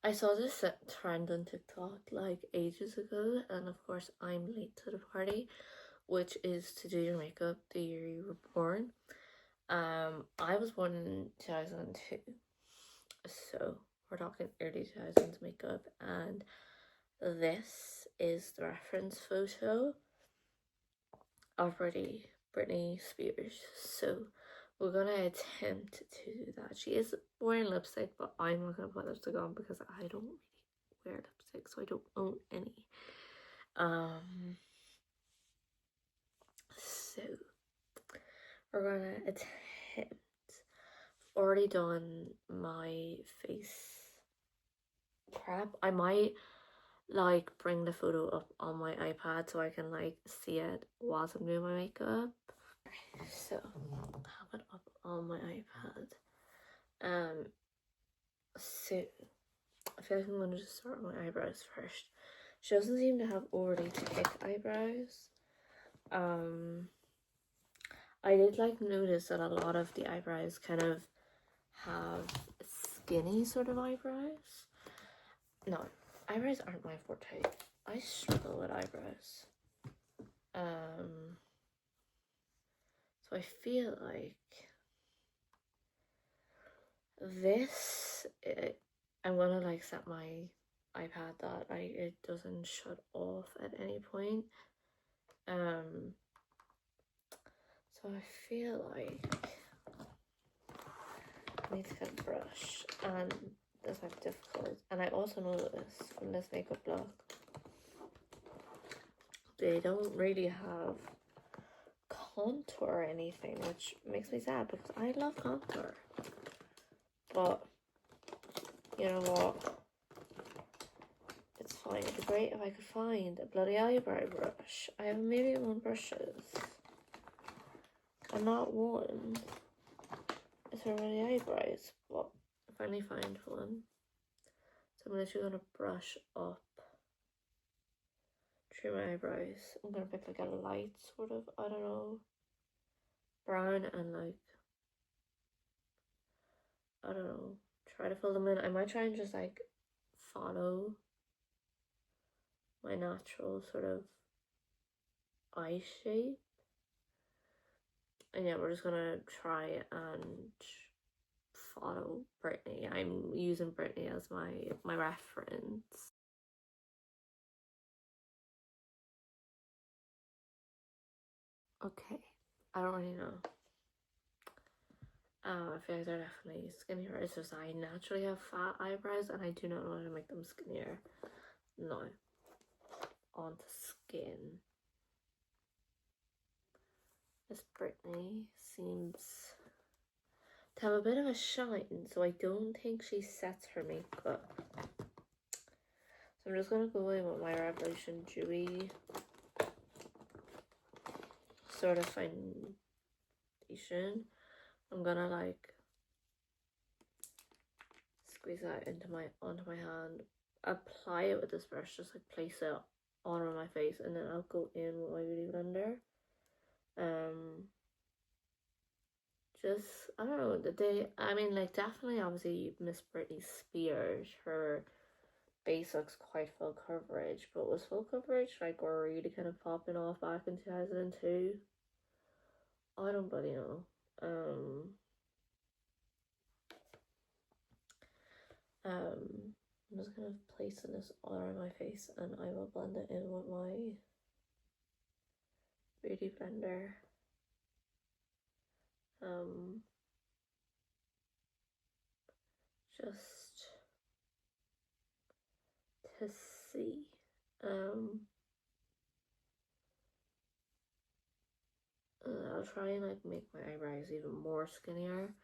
I saw this trend on TikTok like ages ago, and of course, I'm late to the party, which is to do your makeup the year you were born. I was born in 2002, so we're talking early 2000s makeup, and this is the reference photo of Britney Spears. So we're gonna attempt to do that. She is wearing lipstick, but I'm not gonna put lipstick on because I don't really wear lipstick, so I don't own any. Um, so we're gonna attempt. Already done my face prep. I might like bring the photo up on my iPad so I can like see it whilst I'm doing my makeup. So have it up on my iPad. So I feel like I'm gonna just start with my eyebrows first. She doesn't seem to have overly thick eyebrows. I did like notice that a lot of the eyebrows kind of have skinny sort of eyebrows. No, eyebrows aren't my forte. I struggle with eyebrows. So I feel like this, I'm gonna like set my iPad that it doesn't shut off at any point. So I feel like I need to get a brush, and this might be difficult. And I also know this from this makeup blog. They don't really have contour or anything, which makes me sad because I love contour. But you know what? It's fine. It'd be great if I could find a bloody eyebrow brush. I have a million one brushes. And not one is for my eyebrows, but I finally find one. So I'm literally gonna brush up through my eyebrows. I'm gonna pick like a light sort of, I don't know, brown, and like, I don't know, try to fill them in. I might try and just like follow my natural sort of eye shape. And yeah, we're just gonna try and follow Britney. I'm using Britney as my reference. Okay, I don't really know. I feel like they're definitely skinnier. It's just I naturally have fat eyebrows and I do not know how to make them skinnier. No. Onto skin. This Britney seems to have a bit of a shine, so I don't think she sets her makeup. So I'm just gonna go in with my Revolution Dewy sort of foundation. I'm gonna like squeeze that onto my hand, apply it with this brush, just like place it on my face, and then I'll go in with my beauty blender. Just I don't know, I mean, like, definitely obviously Miss Britney Spears, her base looks quite full coverage, but was full coverage like really kind of popping off back in 2002? I don't bloody know. I'm just gonna place this all around my face and I will blend it in with my beauty blender. Just to see. I'll try and like make my eyebrows even more skinnier.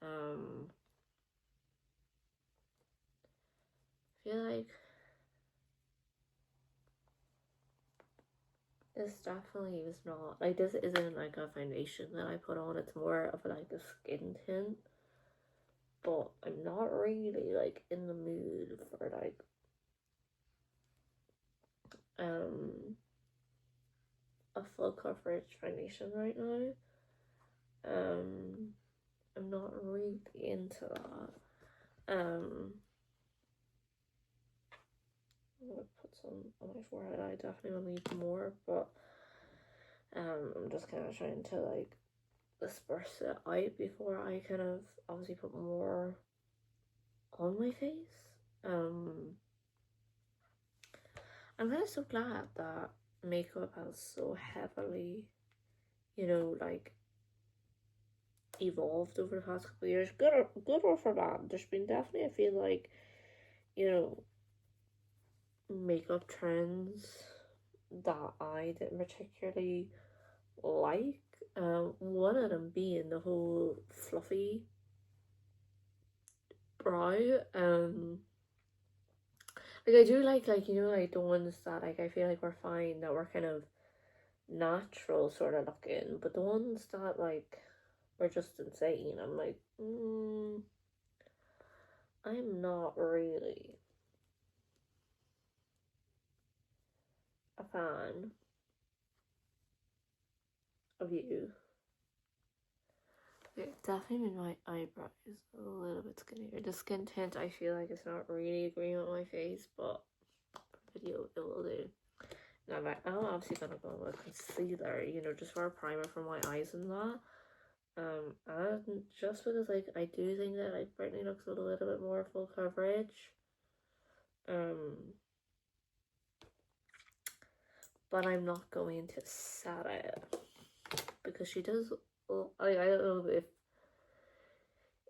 I feel like this definitely is not, like, this isn't like a foundation that I put on, it's more of like a skin tint. But I'm not really like in the mood for like a full coverage foundation right now. I'm not really into that. on my forehead. I definitely will need more, but I'm just kind of trying to like disperse it out before I kind of obviously put more on my face. I'm kind of so glad that makeup has so heavily, like evolved over the past couple of years. Good or for bad. There's been definitely, I feel like, you know, makeup trends that I didn't particularly like. One of them being the whole fluffy brow. Like I do like like the ones that like I feel like we're fine, that we're kind of natural sort of looking, but the ones that like were just insane, I'm like, I'm not really a fan of you. Okay, definitely made my eyebrows a little bit skinnier. The skin tint, I feel like it's not really agreeing with my face, but for video it will do. Now, I'm obviously gonna go with concealer, just for a primer for my eyes and that. And just because like I do think that like Brittany looks with a little bit more full coverage. But I'm not going to set it because she does. I don't know if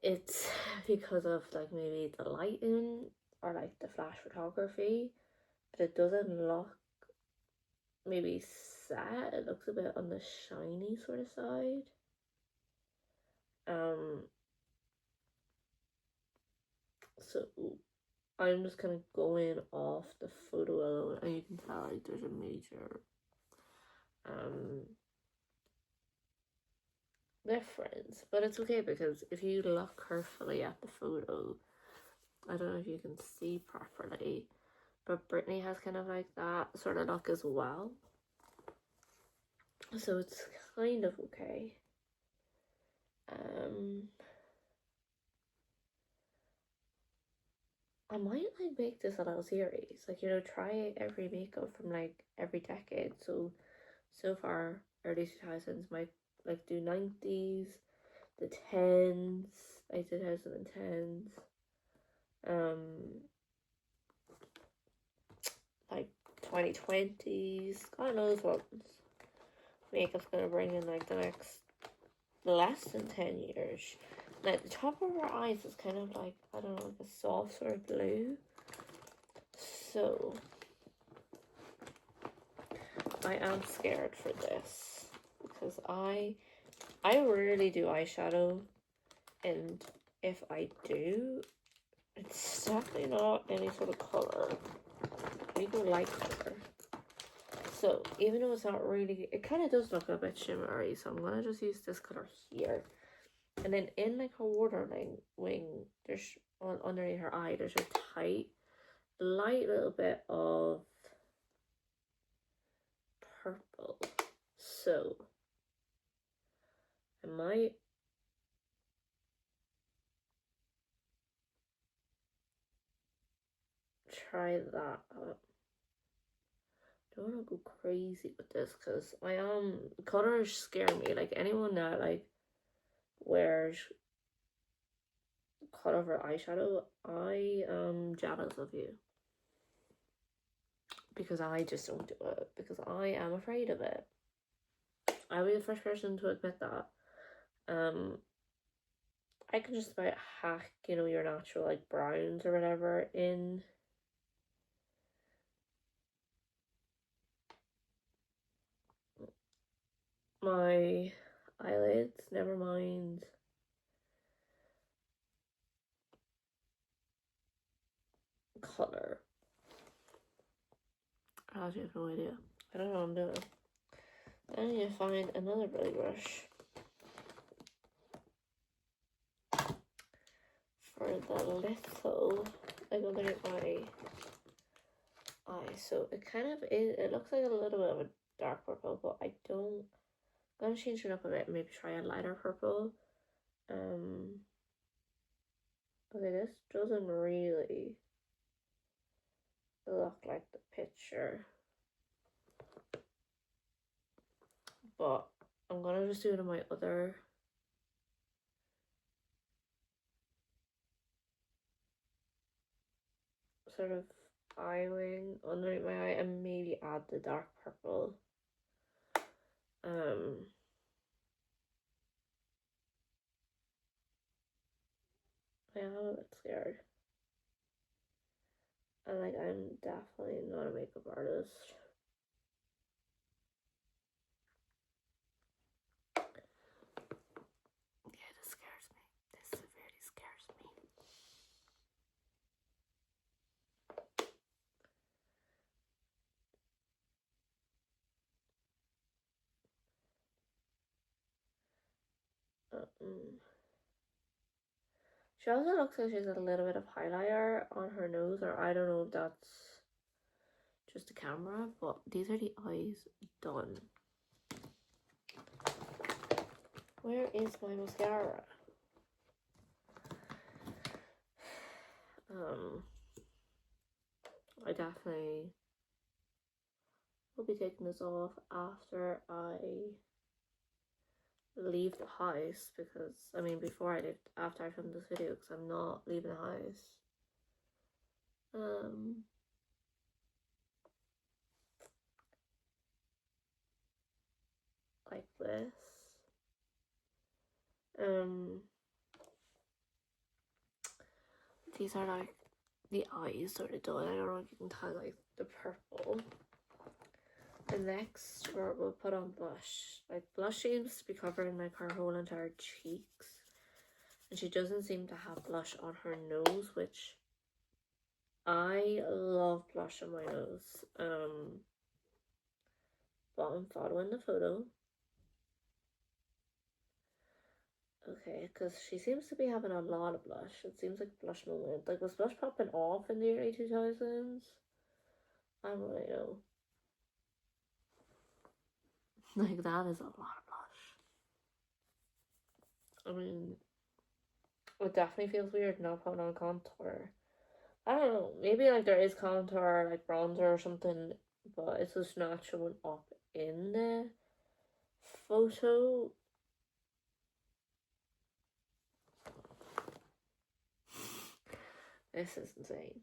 it's because of like maybe the lighting or like the flash photography, but it doesn't look maybe set. It looks a bit on the shiny sort of side. So I'm just kind of going off the photo alone, and you can tell like there's a major difference, but it's okay because if you look carefully at the photo, I don't know if you can see properly, but Brittany has kind of like that sort of look as well, so it's kind of okay. I might like make this a little series, like try every makeup from like every decade. So far early 2000s, might like do 90s, the 10s, like 2010s, like 2020s. God knows what makeup's gonna bring in like the next less than 10 years. Like the top of her eyes is kind of like, I don't know, like a soft sort of blue. So I am scared for this because I rarely do eyeshadow, and if I do, it's definitely not any sort of color. I do like color. So even though it's not really, it kind of does look a bit shimmery, so I'm gonna just use this color here. And then in like her waterline wing, there's underneath her eye, there's a light little bit of purple. So I might try that up. Don't want to go crazy with this because colors scare me. Like anyone that like wears color for eyeshadow, I am jealous of you, because I just don't do it because I am afraid of it. I'll be the first person to admit that. I can just about hack, your natural like browns or whatever in my eyelids, never mind color. I actually have no idea. I don't know what I'm doing. I need to find another Billy brush for the little, like underneath my eye. So it kind of is, it looks like a little bit of a dark purple, but I'm gonna change it up a bit, maybe try a lighter purple. Okay, this doesn't really look like the picture. But I'm gonna just do it on my other sort of eye wing underneath my eye and maybe add the dark purple. I am a bit scared. And like, I'm definitely not a makeup artist. Yeah, this scares me. This severely scares me. She also looks like she's got a little bit of highlighter on her nose, or I don't know if that's just the camera, but these are the eyes done. Where is my mascara? I definitely will be taking this off after I leave the house, because I mean after I film this video, because I'm not leaving the house. Like this. These are like the eyes sort of done. I don't know if you can tell, like the purple. And next we'll put on blush. Like, blush seems to be covering like her whole entire cheeks, and she doesn't seem to have blush on her nose, which I love blush on my nose. But I'm following the photo. Okay, because she seems to be having a lot of blush. It seems like blush moment. Like, was blush popping off in the early 2000s? I don't really know. Like, that is a lot of blush. I mean, it definitely feels weird not putting on contour. I don't know. Maybe, like, there is contour, like bronzer or something, but it's just not showing up in the photo. This is insane.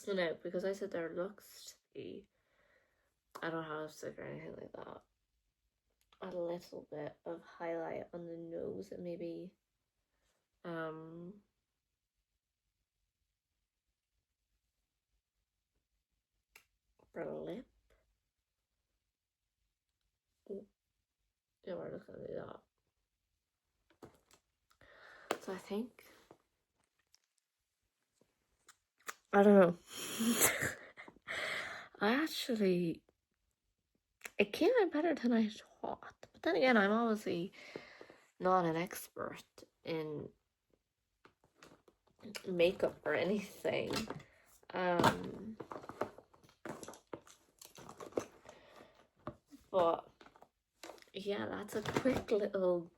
You know, because I said there looks to be, I don't have lipstick or anything like that, a little bit of highlight on the nose and maybe her lip. Ooh. Yeah, we're just gonna do that. So I think, I don't know. It came out better than I thought. But then again, I'm obviously not an expert in makeup or anything. But yeah, that's a quick little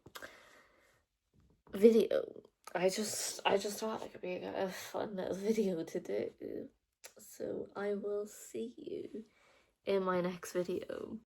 video. I just thought it could be a fun little video to do. So I will see you in my next video.